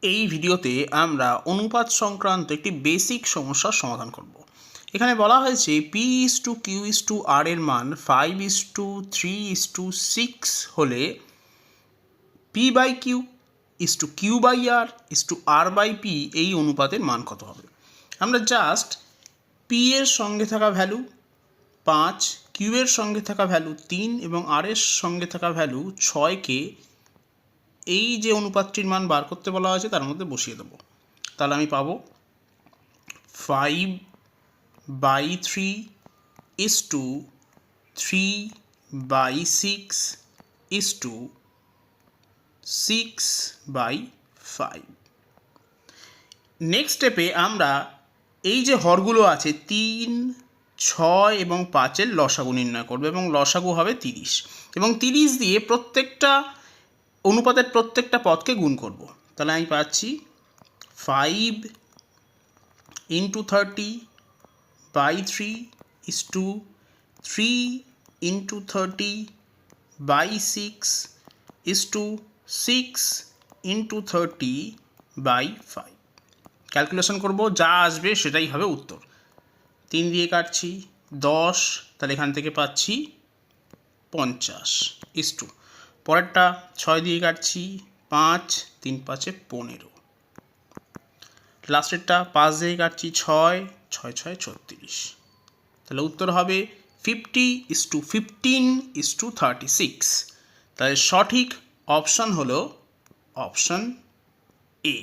এই ভিডিওতে আমরা অনুপাত সংক্রান্ত একটি বেসিক সমস্যার সমাধান করব। এখানে বলা হয়েছে P/Q/R এর মান 5:3:6 হলে P/Q/Q/R/P এই অনুপাতের মান কত হবে। আমরা জাস্ট P এর সঙ্গে থাকা ভ্যালু 5, Q এর সঙ্গে থাকা ভ্যালু 3 এবং R এর সঙ্গে থাকা ভ্যালু 6কে এই যে অনুপাতটির মান বার করতে বলা হয়েছে তার মধ্যে বসিয়ে দেবো। তাহলে আমি পাবো 5/3:6:6/5। নেক্সট স্টেপে আমরা এই যে হরগুলো আছে 3, 6 এবং 5-এর লসাগু নির্ণয় করবো এবং লসাগু হবে 30 এবং 30 দিয়ে প্রত্যেকটা অনুপাতের প্রত্যেকটা পদকে গুণ করব। তাহলে আমি পাচ্ছি 5/3:3:6:6:30/5। ক্যালকুলেশন করব, যা আসবে সেটাই হবে উত্তর। 3 দিয়ে কাটছি 10, তাহলে এখান থেকে পাচ্ছি 50 পরেরটা 6 দিয়ে কাটছি 5, 3 5 15, লাস্টেরটা 5 দিয়ে কাটছি 6, 6 6 36। তাহলে উত্তর হবে 50:15:36। তাহলে সঠিক অপশান হলো অপশান এ।